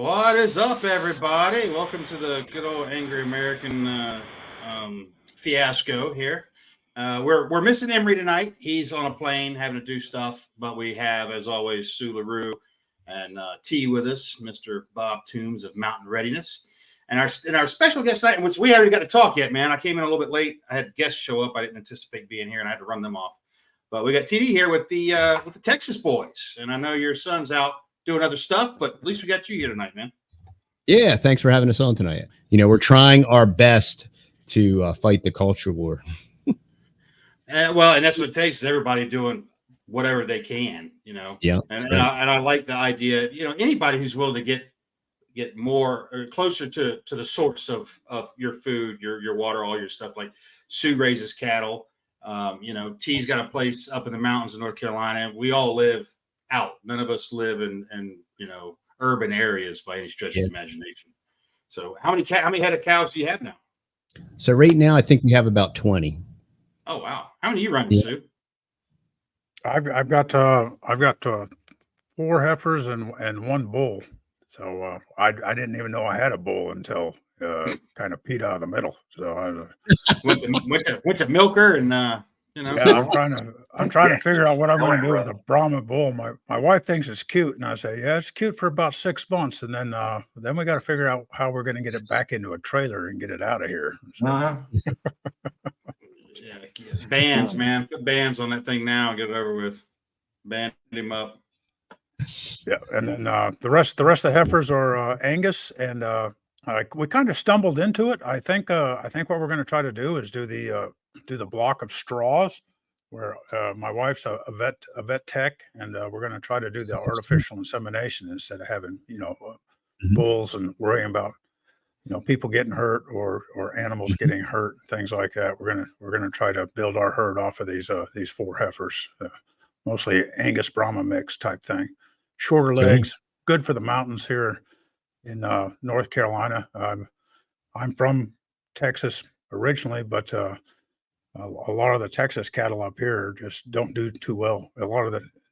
What is up, everybody? Welcome to the good old angry American fiasco here. We're missing Emery tonight. He's on a plane having to do stuff, but we have, as always, Sue LaRue and T with us, Mr. Bob Toombs of Mountain Readiness, and our special guest tonight, which we haven't got to talk yet, man. I came in a little bit late. I had guests show up. I didn't anticipate being here, and I had to run them off. But we got TD here with the Texas boys, and I know your son's out doing other stuff, but at least we got you here tonight, man. Yeah, thanks for having us on tonight. You know, we're trying our best to fight the culture war. And that's what it takes, is everybody doing whatever they can, you know. Yeah, and I like the idea, you know, anybody who's willing to get more or closer to the source of your food, your water, all your stuff. Like Sue raises cattle. You know, T's got a place up in the mountains of North Carolina. We all live out. None of us live in you know, urban areas by any stretch of the imagination. So how many head of cows do you have now? So right now I think we have about 20. Oh wow. How many are you running, Sue? I've got 4 heifers and 1 bull. So I didn't even know I had a bull until kind of peed out of the middle. So I went to milker and you know. Yeah, I'm trying to figure out what I'm going to do with a Brahma bull. My wife thinks it's cute, and I say, yeah, it's cute for about 6 months, and then we got to figure out how we're going to get it back into a trailer and get it out of here. So. Yeah, bands, man, put bands on that thing now and get it over with. Band him up. Yeah, and then the rest of the heifers are Angus, and we kind of stumbled into it. I think what we're going to try to do is do the block of straws, where my wife's a vet tech, and we're going to try to do the artificial insemination instead of having, you know, bulls and worrying about, you know, people getting hurt or animals getting hurt, things like that. We're gonna try to build our herd off of these 4 heifers, mostly Angus Brahma mix type thing. Shorter legs, good for the mountains here in North Carolina. I'm from Texas originally, but a lot of the Texas cattle up here just don't do too well.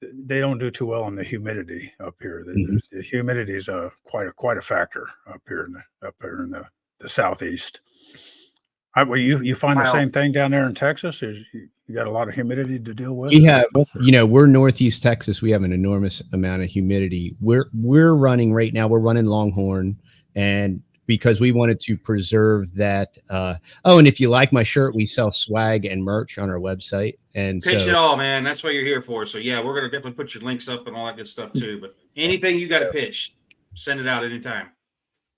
They don't do too well in the humidity up here. The humidity is quite a factor up here in the southeast. You find the same thing down there in Texas? You got a lot of humidity to deal with? We have, you know, we're Northeast Texas. We have an enormous amount of humidity. We're running right now. We're running Longhorn, and because we wanted to preserve that. And if you like my shirt, we sell swag and merch on our website. And pitch it all, man. That's what you're here for. So yeah, we're gonna definitely put your links up and all that good stuff too. But anything you got to pitch, send it out anytime.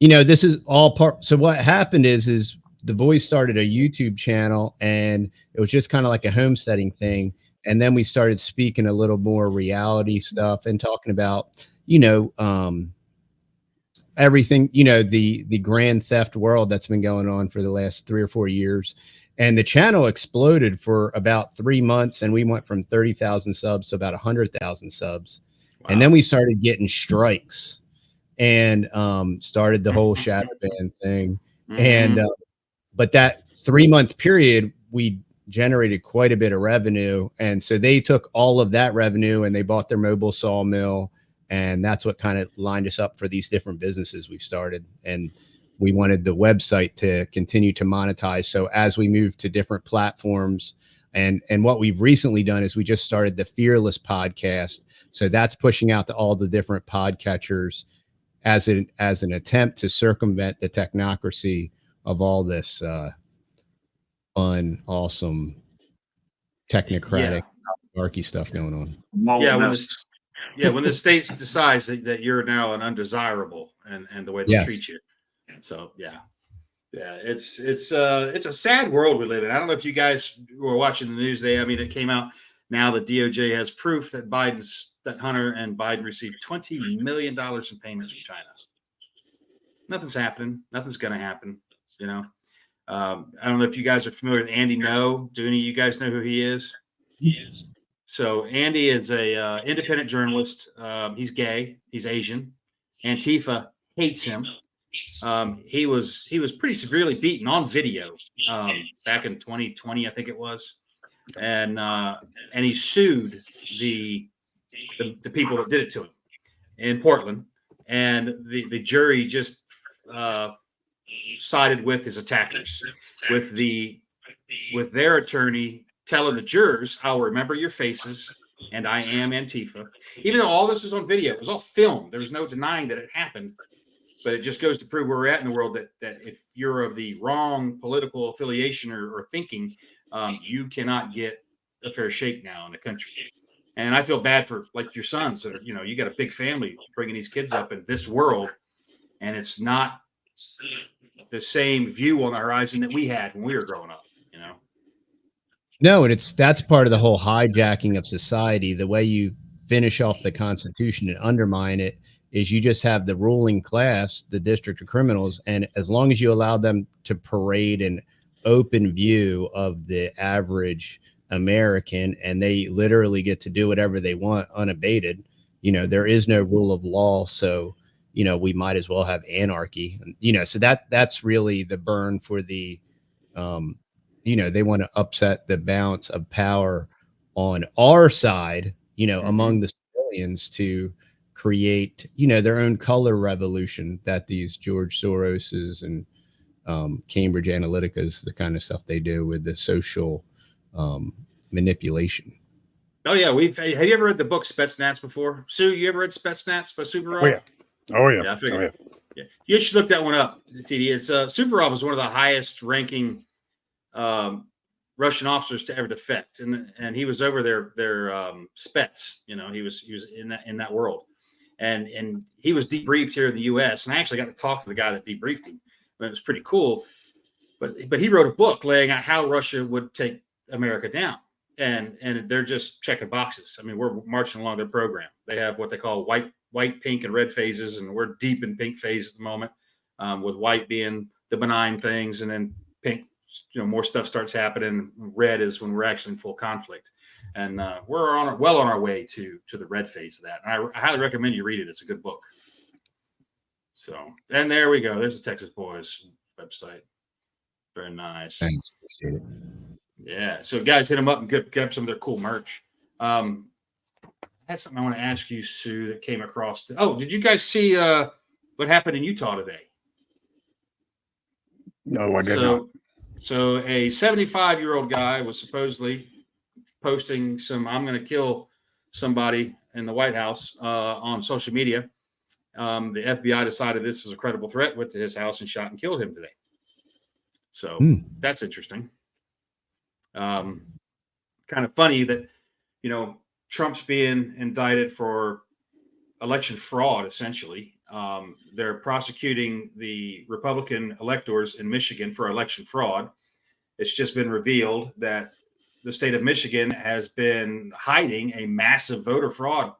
You know, this is all part. So what happened is the boys started a YouTube channel, and it was just kind of like a homesteading thing. And then we started speaking a little more reality stuff and talking about, you know, everything, you know, the grand theft world that's been going on for the last 3 or 4 years. And the channel exploded for about 3 months, and we went from 30,000 subs to about 100,000 subs. Wow. And then we started getting strikes and started the whole shadow ban thing. And but that 3-month period, we generated quite a bit of revenue. And so they took all of that revenue and they bought their mobile sawmill. And that's what kind of lined us up for these different businesses we've started. And we wanted the website to continue to monetize. So as we move to different platforms, and what we've recently done is we just started the Fearless podcast. So that's pushing out to all the different podcatchers as an attempt to circumvent the technocracy of all this awesome technocratic hierarchy stuff going on. When the state decides that you're now an undesirable and the way they treat you. So it's a sad world we live in. I don't know if you guys were watching the news today. I mean, it came out now that DOJ has proof that Hunter and Biden received $20 million in payments from China. Nothing's happening. Nothing's going to happen. You know, I don't know if you guys are familiar with Andy No. Do any of you guys know who he is? Yes. So Andy is a independent journalist. He's gay. He's Asian. Antifa hates him. He was pretty severely beaten on video back in 2020, I think it was, and he sued the people that did it to him in Portland. and the jury just sided with his attackers, with their attorney telling the jurors, "I'll remember your faces, and I am Antifa." Even though all this was on video, it was all filmed. There was no denying that it happened. But it just goes to prove where we're at in the world, that if you're of the wrong political affiliation or thinking, you cannot get a fair shake now in the country. And I feel bad for like your sons that are, you got a big family bringing these kids up in this world, and it's not the same view on the horizon that we had when we were growing up. No, and that's part of the whole hijacking of society. The way you finish off the Constitution and undermine it is you just have the ruling class, the district of criminals, and as long as you allow them to parade an open view of the average American, and they literally get to do whatever they want unabated, there is no rule of law, so we might as well have anarchy. So that's really the burn for the they want to upset the balance of power on our side, among the civilians, to create, their own color revolution that these George Soroses and Cambridge Analytica's, the kind of stuff they do with the social manipulation. Oh yeah, have you ever read the book Spetsnaz before? Sue, you ever read Spetsnaz by Suvorov? Oh yeah. Yeah, I figured. Yeah. You should look that one up, TD. It's Suvorov is one of the highest ranking Russian officers to ever defect, and he was over their Spets. He was in that world, and he was debriefed here in the U.S. And I actually got to talk to the guy that debriefed him. It was pretty cool. But he wrote a book laying out how Russia would take America down, and they're just checking boxes. I mean, we're marching along their program. They have what they call white, pink, and red phases, and we're deep in pink phase at the moment, with white being the benign things, and then pink, more stuff starts happening. Red is when we're actually in full conflict, and we're well on our way to the red phase of that. And I highly recommend you read it. It's a good book. So, and there we go. There's the Texas Boys website. Very nice. Thanks. Appreciate it. Yeah. So, guys, hit them up and get some of their cool merch. I had something I want to ask you, Sue, that came across. Did you guys see what happened in Utah today? No, I did not. So a 75-year-old guy was supposedly posting some "I'm going to kill somebody in the White House" on social media. The FBI decided this was a credible threat, went to his house and shot and killed him today. So that's interesting. Kind of funny that, Trump's being indicted for election fraud, essentially. They're prosecuting the Republican electors in Michigan for election fraud. It's just been revealed that the state of Michigan has been hiding a massive voter fraud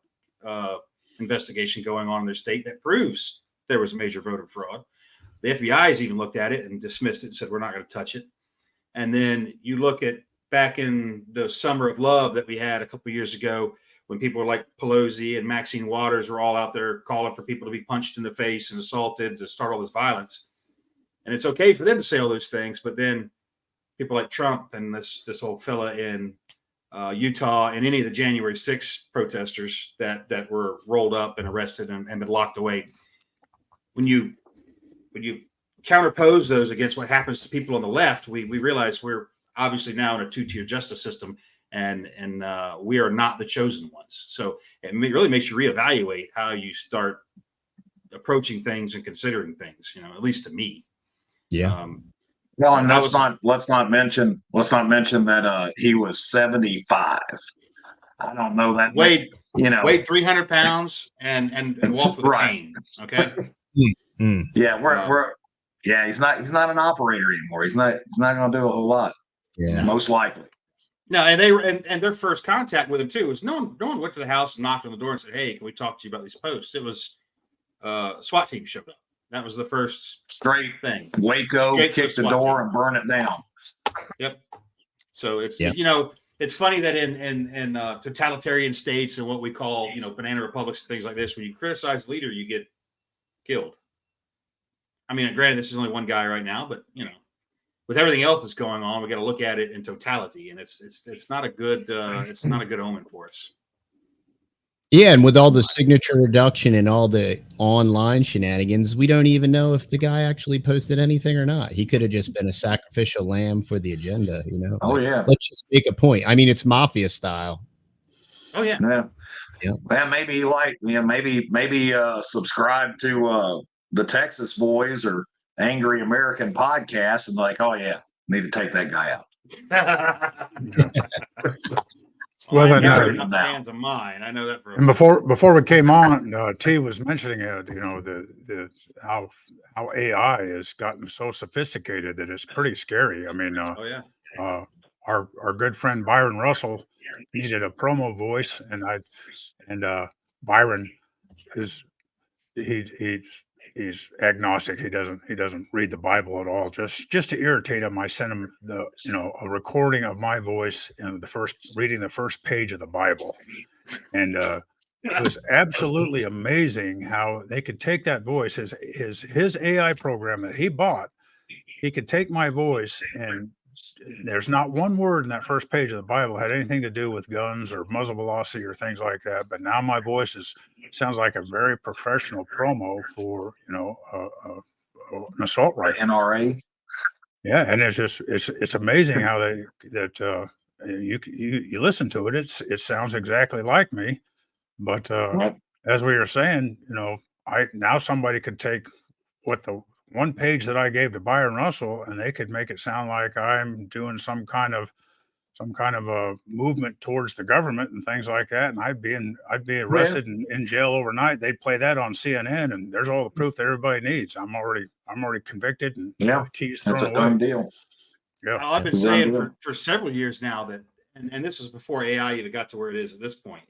investigation going on in their state that proves there was major voter fraud. The FBI has even looked at it and dismissed it and said, we're not going to touch it. And then you look at back in the summer of love that we had a couple of years ago, when people like Pelosi and Maxine Waters were all out there calling for people to be punched in the face and assaulted to start all this violence. And it's okay for them to say all those things, but then people like Trump and this old fella in Utah and any of the January 6th protesters that were rolled up and arrested and been locked away. When you counterpose those against what happens to people on the left, we realize we're obviously now in a two-tier justice system, and we are not the chosen ones. So it really makes you reevaluate how you start approaching things and considering things. At least to me. Yeah. Well, and let's not mention that he was 75. I don't know that weighed 300 pounds and walked with a cane. Okay. Yeah, he's not an operator anymore. He's not going to do a whole lot. Yeah, most likely. No, and their first contact with him too was no one went to the house and knocked on the door and said, "Hey, can we talk to you about these posts?" It was SWAT team showed up. That was the first straight thing. Waco, kick the door and burn it down. Yep. So it's it's funny that in totalitarian states and what we call banana republics and things like this, when you criticize the leader, you get killed. I mean, granted, this is only one guy right now, but with everything else that's going on, we got to look at it in totality, and it's not a good it's not a good omen for us. Yeah, and with all the signature reduction and all the online shenanigans, we don't even know if the guy actually posted anything or not. He could have just been a sacrificial lamb for the agenda, you know? Oh, yeah. Let's just make a point. I mean, it's mafia style. Oh yeah. Yeah. Yeah. Well, maybe subscribe to the Texas Boys or Angry American podcast and like, oh yeah, need to take that guy out. Well, I then, know they're not fans of mine. I know that for a and fact. before we came on, T was mentioning you know, the how AI has gotten so sophisticated that it's pretty scary. I mean, Oh yeah. our good friend Byron Russell needed a promo voice, and Byron is he's agnostic. He doesn't read the Bible at all. Just to irritate him, I sent him a recording of my voice in reading the first page of the Bible, and it was absolutely amazing how they could take that voice, his AI program that he bought. He could take my voice, and there's not one word in that first page of the Bible had anything to do with guns or muzzle velocity or things like that. But now my voice sounds like a very professional promo for an assault rifle. NRA. Yeah, and it's amazing how you listen to it. It sounds exactly like me, but Right. as we were saying, now somebody could take what the one page that I gave to Byron Russell, and they could make it sound like I'm doing some kind of a movement towards the government and things like that, and I'd be arrested and in jail overnight. They'd play that on CNN, and there's all the proof that everybody needs. I'm already convicted, and keys thrown That's a away. done deal. Yeah, I've been saying for several years now that, and this was before AI even got to where it is at this point.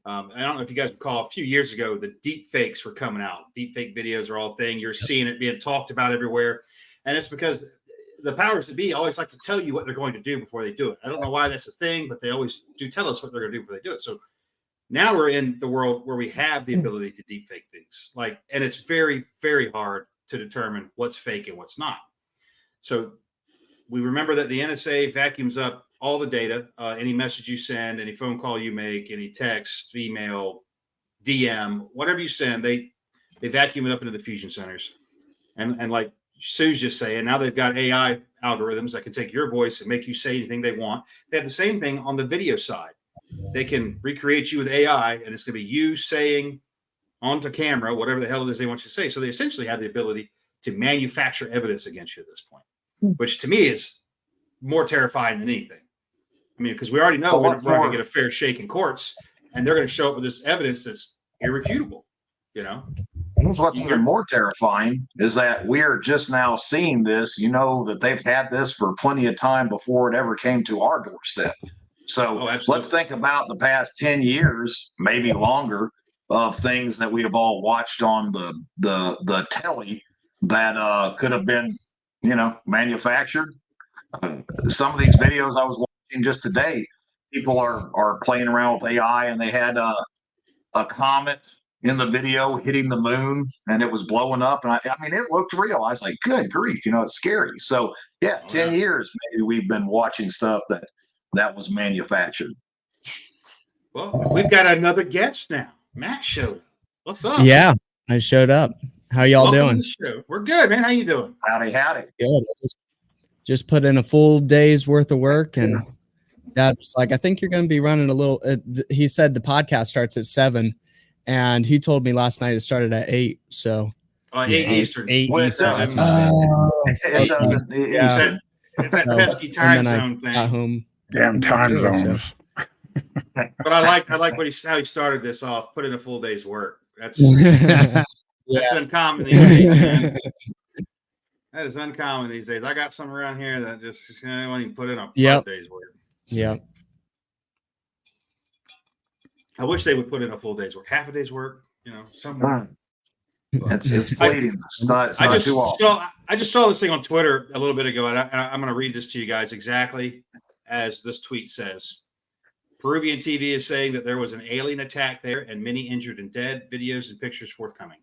I don't know if you guys recall, a few years ago, the deep fakes were coming out. Deep fake videos are all a thing. You're seeing it being talked about everywhere. And it's because the powers that be always like to tell you what they're going to do before they do it. I don't know why that's a thing, but they always do tell us what they're going to do before they do it. So now we're in the world where we have the ability to deep fake things. And it's very, very hard to determine what's fake and what's not. So we remember that the NSA vacuums up all the data, any message you send, any phone call you make, any text, email, DM, whatever you send, they vacuum it up into the fusion centers. And like Sue's just saying, now they've got AI algorithms that can take your voice and make you say anything they want. They have the same thing on the video side. They can recreate you with AI, and it's going to be you saying onto camera whatever the hell it is they want you to say. So they essentially have the ability to manufacture evidence against you at this point, which to me is more terrifying than anything. I mean, because we already know we're going to get a fair shake in courts, and they're going to show up with this evidence that's irrefutable. What's even more terrifying is that we're just now seeing this. That they've had this for plenty of time before it ever came to our doorstep. So let's think about the past 10 years, maybe longer, of things that we have all watched on the telly that could have been, manufactured. Some of these videos I was watching just today, people are playing around with AI, and they had a comet in the video hitting the moon, and it was blowing up. And I mean, it looked real. I was like, good grief, it's scary. So 10 years, maybe we've been watching stuff that was manufactured. Well, we've got another guest now. Matt showed up. What's up? Yeah, I showed up. How y'all Welcome doing? to the show. We're good, man. How you doing? Howdy. Good. Just put in a full day's worth of work, and Dad's like, I think you're going to be running a little. He said the podcast starts at 7, and he told me last night it started at 8. So 8 Eastern. 8 Well, Eastern. It doesn't. You said it's that pesky time zone thing. Got home. Damn time zones. But I like how he started this off. Put in a full day's work. That's uncommon these days, man. That is uncommon these days. I got some around here that just won't even put in a 5 days work. Yeah. I wish they would put in a full day's work, half a day's work. Somewhere. It's fleeting. It's not too often. I just saw this thing on Twitter a little bit ago, and I'm going to read this to you guys exactly as this tweet says. Peruvian TV is saying that there was an alien attack there and many injured and dead. Videos and pictures forthcoming.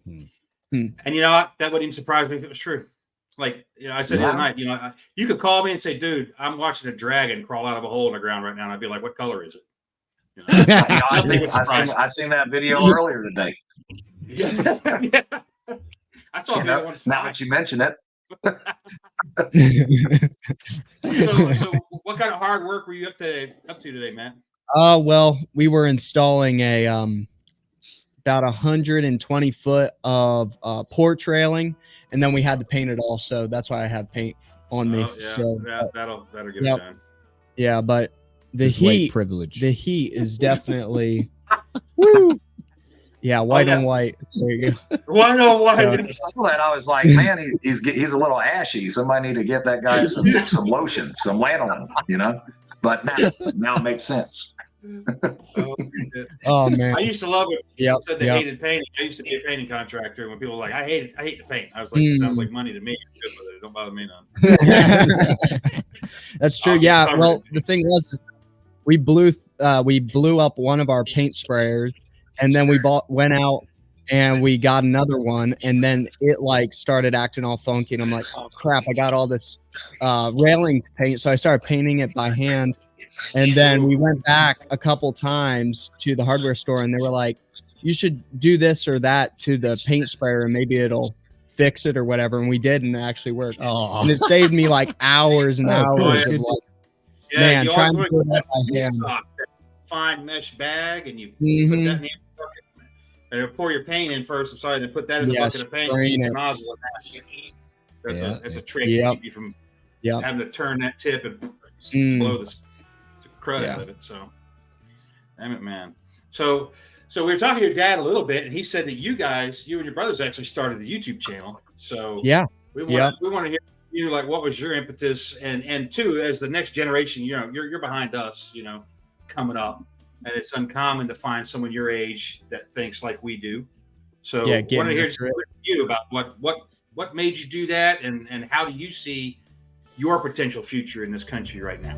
And that wouldn't even surprise me if it was true. I said the other night, you could call me and say, dude, I'm watching a dragon crawl out of a hole in the ground right now. And I'd be like, what color is it? You know, I seen that video earlier today. yeah. I saw the other one. Now that you mention it. So what kind of hard work were you up to today, Matt? Well, we were installing a about 120 foot of porch railing, and then we had to paint it all. So that's why I have paint on me still. Yeah, that'll get it done. Yeah, but the heat privilege. The heat is definitely woo. Yeah, white on white. There you go. White on white. So, I was like, man, he's a little ashy. Somebody need to get that guy some lotion, some lanolin, you know. But now it makes sense. Oh man, I used to love it. Yeah, said they hated painting. I used to be a painting contractor, and when people were like, I hate to paint, I was like, it sounds like money to me. Good with it. Don't bother me none. That's true. Yeah. Well, the thing was, we blew up one of our paint sprayers, and then we went out and we got another one, and then it like started acting all funky, and I'm like, oh crap, I got all this railing to paint, so I started painting it by hand. And then we went back a couple times to the hardware store, and they were like, you should do this or that to the paint sprayer and maybe it'll fix it or whatever. And we did, and it actually worked. Oh. And it saved me like hours and hours of like, man, trying to do that by hand. Fine mesh bag, and you put that in the bucket, and you pour your paint in first. I'm sorry, then put that in the bucket of paint. Nozzle that's a trick to keep you from having to turn that tip and blow the crud out of it. So, damn it, man. So we were talking to your dad a little bit, and he said that you and your brothers actually started the YouTube channel. So we want to hear from you, like, what was your impetus, and two, as the next generation, you know, you're behind us, you know, coming up, and it's uncommon to find someone your age that thinks like we do. So I want to hear from you about what made you do that, and how do you see your potential future in this country right now?